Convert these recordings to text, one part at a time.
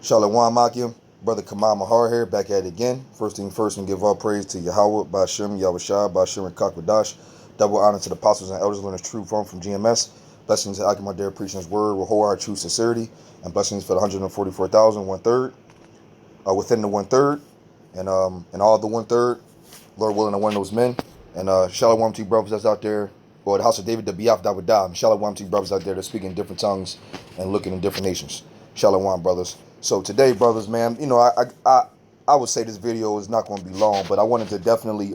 Shalom Akim, brother Kamal Mahar here, back at it again. First thing first, and give all praise to Yahawah, Bahasham, Yahawashi, Bahasham, and qadash. Double honor to the apostles and elders learning true form from GMS. Blessings to Akim Adair preaching his word with whole heart, true sincerity, and blessings for the 144,000, one third, within the one third, and all the one third. Lord willing, to one of those men. And shalom to you brothers that's out there, or the house of David, the Biaf Dawadah. Shalom to you brothers out there that speak in different tongues and looking in different nations. Shalom, brothers. So today, brothers, man, I would say this video is not going to be long, but I wanted to definitely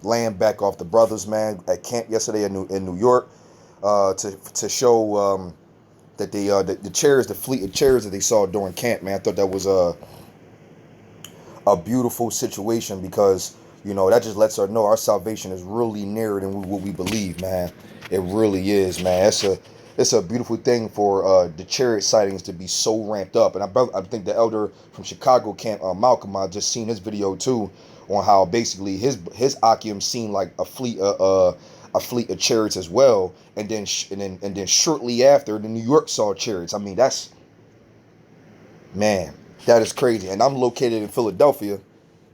land back off the brothers, man, at camp yesterday in New York, to show that the chairs, the fleet of chairs that they saw during camp, man. I thought that was a beautiful situation because that just lets us know our salvation is really nearer than what we believe, man. It really is, man. It's a beautiful thing for the Chariot sightings to be so ramped up. And I think the elder from Chicago camp, Malcolm, I just seen his video too on how basically his Akim seemed like a fleet of chariots as well. And then shortly after, the New York saw chariots. I mean, that is crazy. And I'm located in Philadelphia.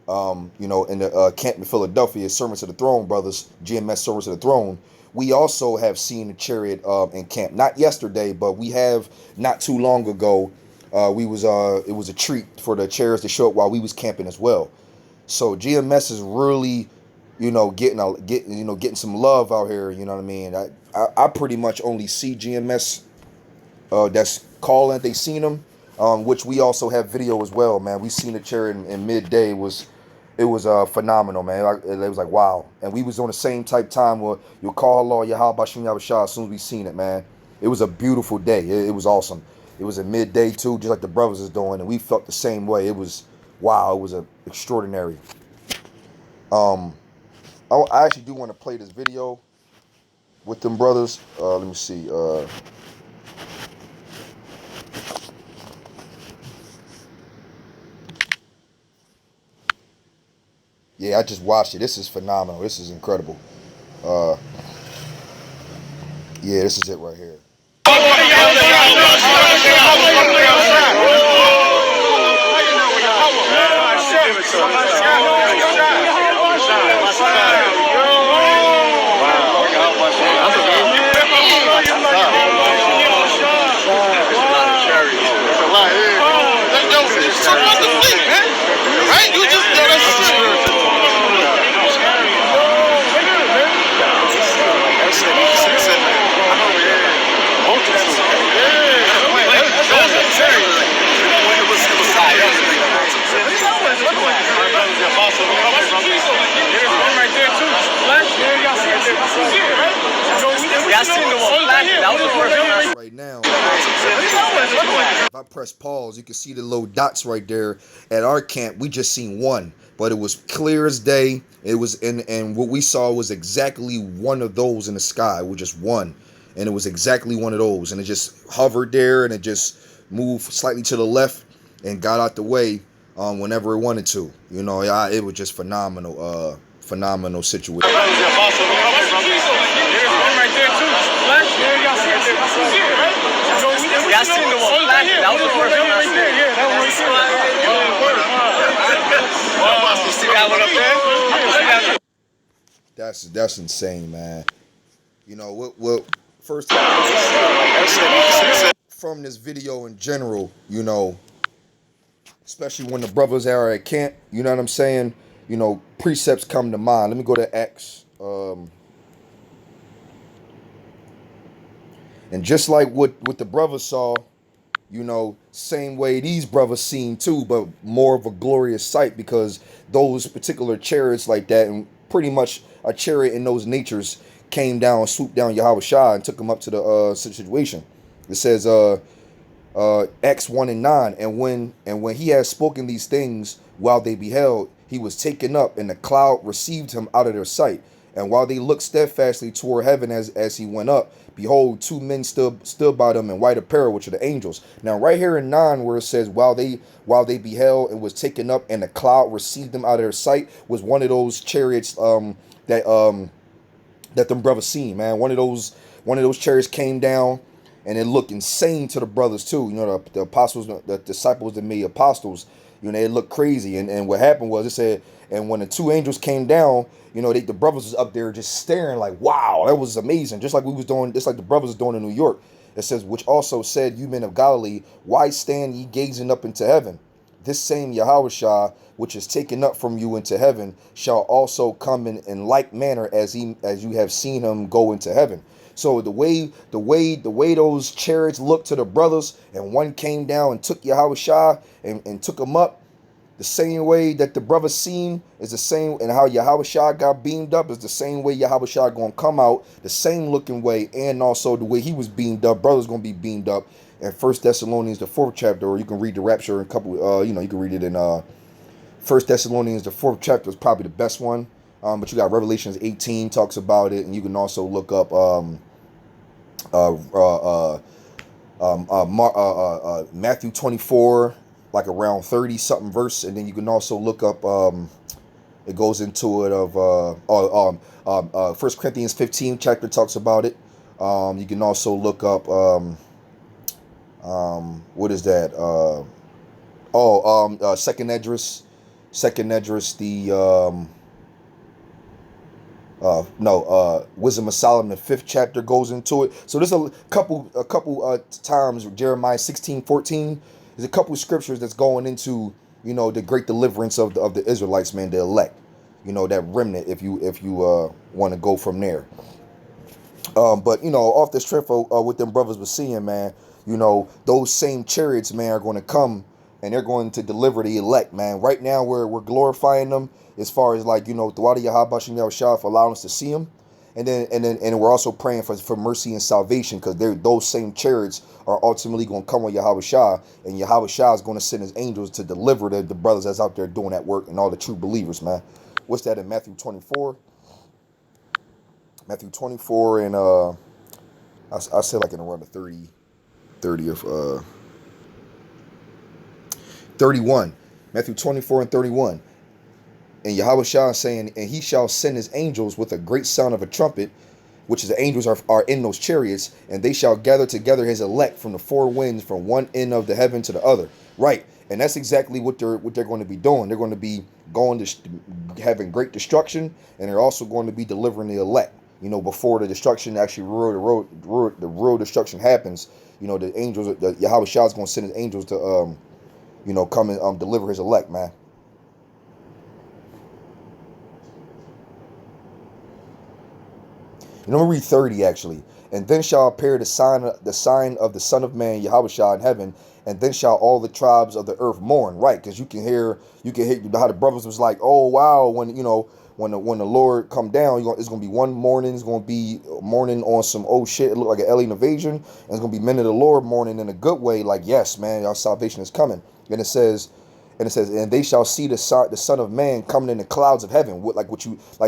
In the camp in Philadelphia, Servants of the Throne brothers, GMS Servants of the Throne. We also have seen the Chariot in camp. Not yesterday, but we have not too long ago. It was a treat for the chariots to show up while we was camping as well. So GMS is really, getting some love out here. You know what I mean? I pretty much only see GMS that's calling. They seen them, which we also have video as well, man. We seen the Chariot in midday. It was phenomenal, man. It was like, wow. And we was on the same type time where you'll call Halal, Yahawah, Yahawashi as soon as we seen it, man. It was a beautiful day. It was awesome. It was at midday, too, just like the brothers is doing. And we felt the same way. It was, wow, it was extraordinary. I actually do want to play this video with them brothers. Let me see. Yeah, I just watched it. This is phenomenal. This is incredible. Yeah, this is it right here. Right now, if I press pause, you can see the little dots right there. At our camp, we just seen one, but it was clear as day. It was and what we saw was exactly one of those in the sky. It was just one, and it was exactly one of those, and it just hovered there, and it just moved slightly to the left and got out the way whenever it wanted to. It was just phenomenal. Phenomenal situation. That's insane, man. What first from this video in general, especially when the brothers are at camp, you know what I'm saying? Precepts come to mind. Let me go to Acts. And just like what the brothers saw, same way these brothers seen too, but more of a glorious sight because those particular chariots like that, and pretty much a chariot in those natures came down, swooped down Yahawashi and took him up to the situation. It says Acts 1 and 9, and when he had spoken these things while they beheld, he was taken up, and the cloud received him out of their sight. And while they looked steadfastly toward heaven as he went up, behold, two men stood by them in white apparel, which are the angels. Now, right here in 9, where it says, while they beheld and was taken up, and the cloud received them out of their sight, was one of those chariots that them brothers seen, man. One of those chariots came down, and it looked insane to the brothers too. You know, the apostles, the disciples that made apostles, you know, they looked crazy. And what happened was, it said, and when the two angels came down, you know, the brothers was up there just staring like, wow, that was amazing. Just like we was doing, just like the brothers was doing in New York. It says, which also said, you men of Galilee, why stand ye gazing up into heaven? This same Yahawashi, which is taken up from you into heaven, shall also come in like manner as you have seen him go into heaven. So the way those chariots looked to the brothers, and one came down and took Yahawashi and took him up, the same way that the brothers seen is the same, and how Yahawashi got beamed up is the same way Yahawashi gonna come out, the same looking way, and also the way he was beamed up, brothers gonna be beamed up. In 1 Thessalonians, the 4th chapter, or you can read the rapture in a couple, you can read it in 1 Thessalonians, the 4th chapter is probably the best one. But you got Revelations 18 talks about it, and you can also look up Matthew 24, like around 30 something verse, and then you can also look up it goes into it of 1 Corinthians 15 chapter talks about it. You can also look up what is that? Second Esdras, the Wisdom of Solomon, the 5th chapter goes into it. So there's a couple times, Jeremiah 16:14. There's a couple scriptures that's going into, you know, the great deliverance of the Israelites, man, the elect, you know, that remnant, if you want to go from there. But you know, off the strength of what them brothers were seeing, man, you know, those same chariots, man, are going to come and they're going to deliver the elect, man. Right now, we're glorifying them as far as, like, you know, throughout the Bahasham Yahawashi for allowing us to see them, and then we're also praying for mercy and salvation, because those same chariots are ultimately going to come with Yahawashi, and Yahawashi is going to send his angels to deliver the brothers that's out there doing that work and all the true believers, man. What's that in Matthew 24? Matthew 24 and I said like in around the 30th 31. Matthew 24 and 31. And Yahawashi is saying, and he shall send his angels with a great sound of a trumpet, which is the angels are in those chariots, and they shall gather together his elect from the four winds, from one end of the heaven to the other. Right. And that's exactly what they're going to be doing. They're going to be going to having great destruction, and they're also going to be delivering the elect. You know, before the destruction actually the real destruction happens, you know, the angels, the Yahawashi is going to send his angels to you know, come and deliver his elect, man. You know, I'm gonna read 30 actually. And then shall appear the sign of the Son of Man, Yahawashi, in heaven, and then shall all the tribes of the earth mourn. Right, because you can hear how the brothers was like, oh wow, when you know, when the Lord come down, it's gonna be one mourning. It's gonna be mourning on some old shit. It look like an alien invasion, and it's gonna be men of the Lord mourning in a good way. Like, yes, man, our salvation is coming. And it says, and they shall see the Son of Man coming in the clouds of heaven, like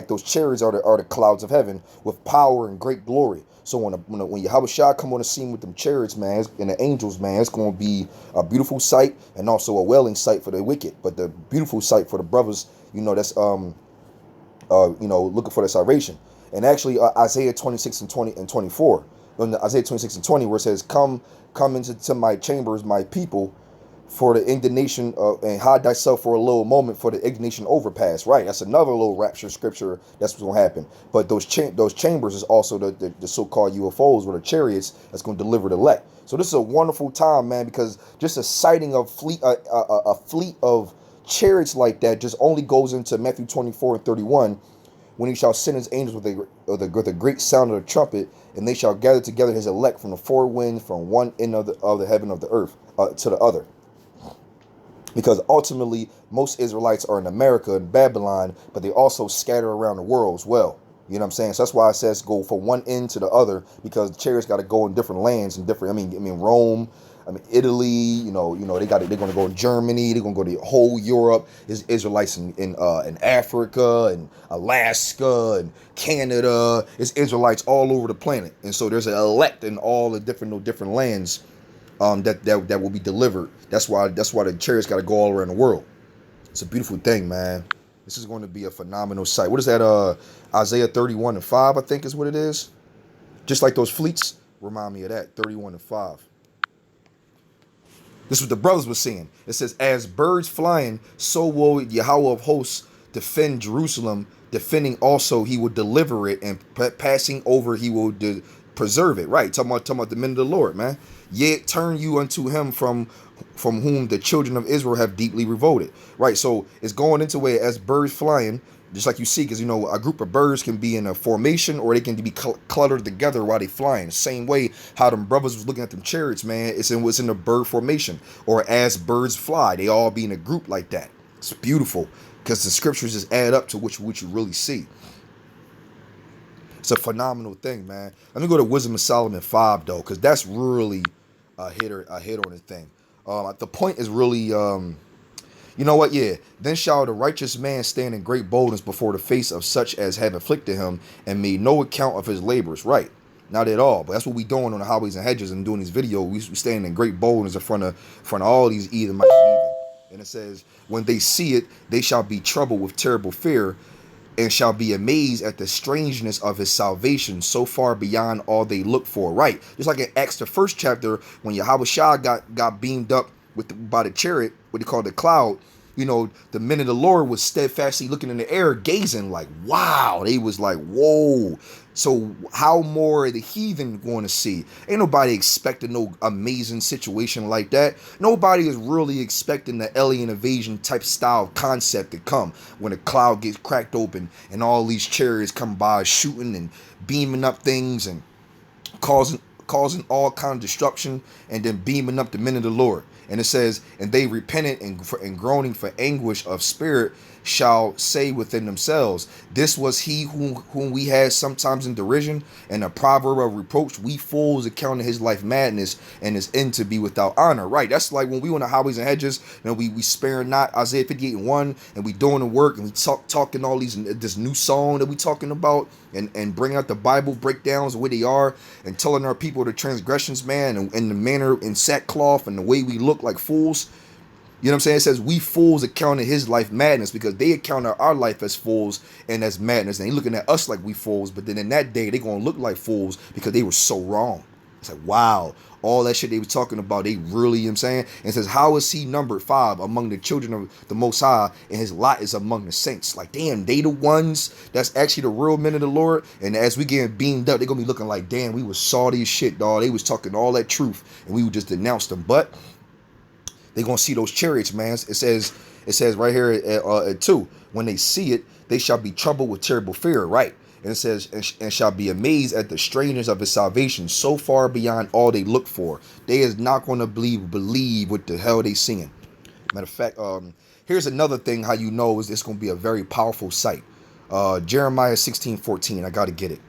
those chariots are the clouds of heaven, with power and great glory. So when Yahawashi come on the scene with them chariots, man, and the angels, man, it's going to be a beautiful sight, and also a wailing sight for the wicked, but the beautiful sight for the brothers, you know, that's you know, looking for their salvation. And actually, Isaiah 26 and 20 and 24, Isaiah 26 and 20, where it says, come into my chambers, my people, for the indignation and hide thyself for a little moment, for the indignation overpass. Right, that's another little rapture scripture. That's what's gonna happen. But those chambers is also the so-called UFOs, or the chariots that's gonna deliver the elect. So this is a wonderful time, man, because just a sighting of a fleet of chariots like that just only goes into Matthew 24 and 31, when he shall send his angels with a great sound of the trumpet, and they shall gather together his elect from the four winds, from one end of the heaven of the earth to the other. Because ultimately, most Israelites are in America and Babylon, but they also scatter around the world as well. You know what I'm saying? So that's why it says go from one end to the other, because the chariots got to go in different lands and different. I mean Rome, Italy. You know they're going to go to Germany. They're going to go to whole Europe. There's Israelites in Africa and Alaska and Canada. There's Israelites all over the planet, and so there's an elect in all the different lands. That will be delivered. That's why the chariots got to go all around the world. It's a beautiful thing, man. This is going to be a phenomenal sight. What is that? Isaiah 31 and 5, I think is what it is. Just like those fleets. Remind me of that. 31:5. This is what the brothers were saying. It says, as birds flying, so will Yahawah of hosts defend Jerusalem. Defending also, he will deliver it, and passing over, he will preserve it. Right, talking about the men of the Lord, man. Yet turn you unto him from whom the children of Israel have deeply revolted. Right, so it's going into where as birds flying, just like you see, because, you know, a group of birds can be in a formation or they can be cluttered together while they flying. Same way how them brothers was looking at them chariots, man. It's in the bird formation, or as birds fly. They all be in a group like that. It's beautiful because the scriptures just add up to what you really see. It's a phenomenal thing, man. Let me go to Wisdom of Solomon 5, though, because that's really a hit on the thing. The point is really... you know what? Yeah. Then shall the righteous man stand in great boldness before the face of such as have afflicted him and made no account of his labors. Right. Not at all. But that's what we doing on the highways and hedges and doing these videos. We standing in great boldness in front of all these heathen. And it says, when they see it, they shall be troubled with terrible fear and shall be amazed at the strangeness of his salvation, so far beyond all they look for. Right. Just like in Acts, the 1st chapter, when Yahawashi got beamed up by the chariot, what they call the cloud, you know, the men of the Lord was steadfastly looking in the air, gazing like, wow. They was like, whoa. So how more are the heathen going to see? Ain't nobody expecting no amazing situation like that. Nobody is really expecting the alien invasion type style concept to come when a cloud gets cracked open and all these chariots come by shooting and beaming up things and causing all kind of destruction and then beaming up the men of the Lord. And it says, and they repented and groaning for anguish of spirit shall say within themselves, this was he whom we had sometimes in derision, and a proverb of reproach. We fools accounted his life madness and his end to be without honor. Right. That's like when we on the highways and hedges, and we sparing not, Isaiah 58:1, and we doing the work and we talking all this new song that we talking about and bringing out the Bible breakdowns of where they are and telling our people the transgressions, man, and the manner in sackcloth and the way we look like fools. You know what I'm saying? It says we fools accounted his life madness because they accounted our life as fools and as madness. And they looking at us like we fools, but then in that day, they going to look like fools because they were so wrong. It's like, wow, all that shit they were talking about, they really, you know what I'm saying? And it says, how is he numbered 5 among the children of the Most High, and his lot is among the saints? Like, damn, they the ones that's actually the real men of the Lord. And as we getting beamed up, they're going to be looking like, damn, we was salty as shit, dog. They was talking all that truth, and we would just denounce them. But they're going to see those chariots, man. It says right here at 2, when they see it, they shall be troubled with terrible fear, right? And it says, and shall be amazed at the strangeness of his salvation, so far beyond all they look for. They is not going to believe what the hell they seeing. Matter of fact, here's another thing how you know is it's going to be a very powerful sight. Jeremiah 16:14. I got to get it.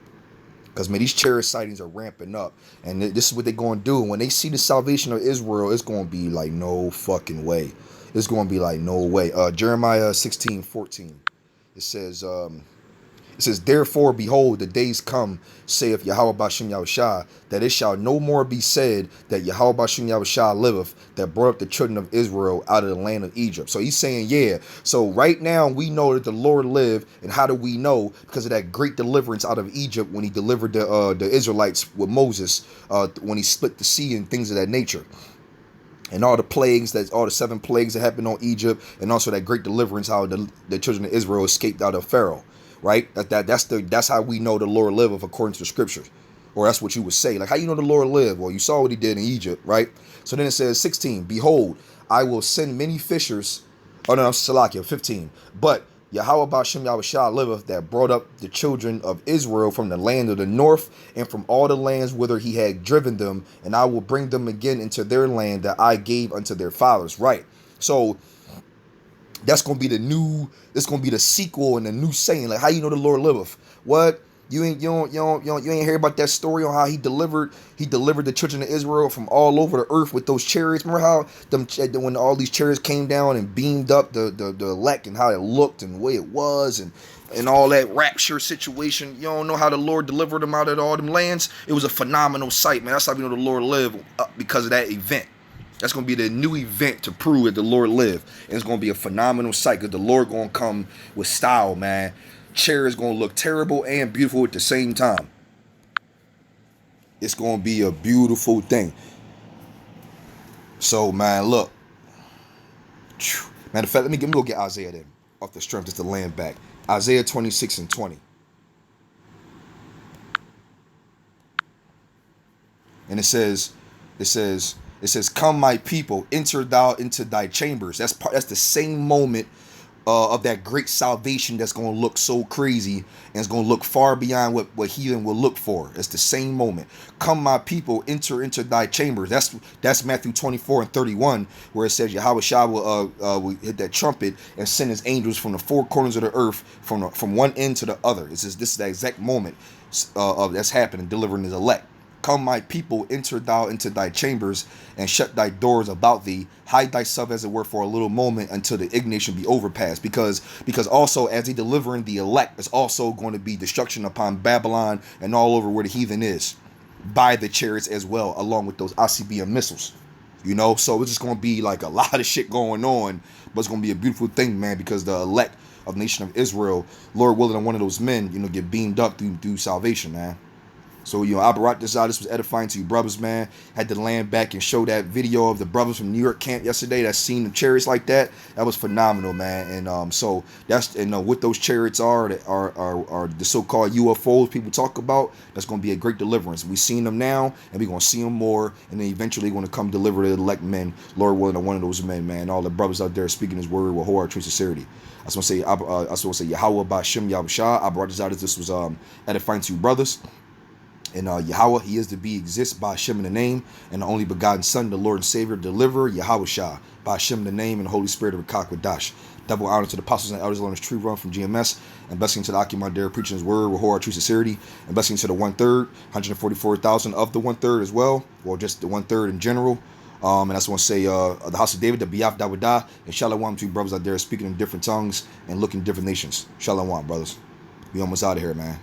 Because, man, these chariot sightings are ramping up. And this is what they're going to do. When they see the salvation of Israel, it's going to be like no fucking way. It's going to be like no way. Jeremiah 16:14. It says, therefore, behold, the days come, saith Yahawah Bahasham Yahawashi, that it shall no more be said that Yahawah Bahasham Yahawashi liveth, that brought up the children of Israel out of the land of Egypt. So he's saying, yeah. So right now we know that the Lord lived. And how do we know? Because of that great deliverance out of Egypt when he delivered the Israelites with Moses, when he split the sea and things of that nature. And all the plagues, all the 7 plagues that happened on Egypt, and also that great deliverance, how the children of Israel escaped out of Pharaoh. Right? That's how we know the Lord liveth according to the scriptures. Or that's what you would say. Like, how you know the Lord lived? Well, you saw what he did in Egypt, right? So then it says 16, behold, I will send many fishers. Oh no, I'm Salakia, 15. But Yahawah Bahasham Yahawashi liveth, that brought up the children of Israel from the land of the north and from all the lands whither he had driven them, and I will bring them again into their land that I gave unto their fathers. Right? So that's going to be it's going to be the sequel and the new saying. Like, how you know the Lord liveth? What? You ain't hear about that story on how he delivered the children of Israel from all over the earth with those chariots. Remember how when all these chariots came down and beamed up the elect and how it looked and the way it was and all that rapture situation. You don't know how the Lord delivered them out of all them lands. It was a phenomenal sight, man. That's how we know the Lord lived, because of that event. That's going to be the new event to prove that the Lord lived. And it's going to be a phenomenal sight because the Lord going to come with style, man. Chair is going to look terrible and beautiful at the same time. It's going to be a beautiful thing. So, man, look. Matter of fact, let me go get Isaiah then, off the strength, just to land back. Isaiah 26:20. And it says, "Come, my people, enter thou into thy chambers." That's the same moment of that great salvation that's going to look so crazy, and it's going to look far beyond what heathen will look for. It's the same moment. "Come, my people, enter into thy chambers." That's Matthew 24:31, where it says Yahawashi will hit that trumpet and send his angels from the four corners of the earth, from one end to the other. This is the exact moment of that's happening, delivering his elect. "Come, my people, enter thou into thy chambers, and shut thy doors about thee. Hide thyself, as it were, for a little moment, until the indignation be overpassed." Because also, as he delivering the elect, it's also going to be destruction upon Babylon and all over where the heathen is, by the chariots as well, along with those ICBM missiles. So it's just going to be like a lot of shit going on, but it's going to be a beautiful thing, man, because the elect of the nation of Israel, Lord willing, and one of those men, get beamed up through salvation, man. So, I brought this out. This was edifying to you brothers, man. Had to land back and show that video of the brothers from New York camp yesterday that seen the chariots like that. That was phenomenal, man. And so that's, what those chariots are the so-called UFOs people talk about. That's going to be a great deliverance. We seen them now, and we're going to see them more, and then eventually going to come deliver the elect men, Lord willing, to one of those men, man. All the brothers out there speaking His word with whole true sincerity. I just want to say Yahawah, Bahasham, Yahawashi. I brought this out as this was edifying to you brothers. And Yahawah, He is to be, exists, Bahasham in the name, and the only begotten Son, the Lord and Savior, deliverer, Yahawashi, Bahasham in the name, and the Holy Spirit of the qadash. Double honor to the apostles and elders along this true run from GMS, and blessing to the Akim there preaching His word with whole true sincerity, and blessing to the 1/3, 144,000 of the 1/3 as well, or just the 1/3 in general. And I just want to say the house of David, the Biaf Dawadah, and Shalom to you brothers out there speaking in different tongues and looking different nations. Shalom, brothers. We almost out of here, man.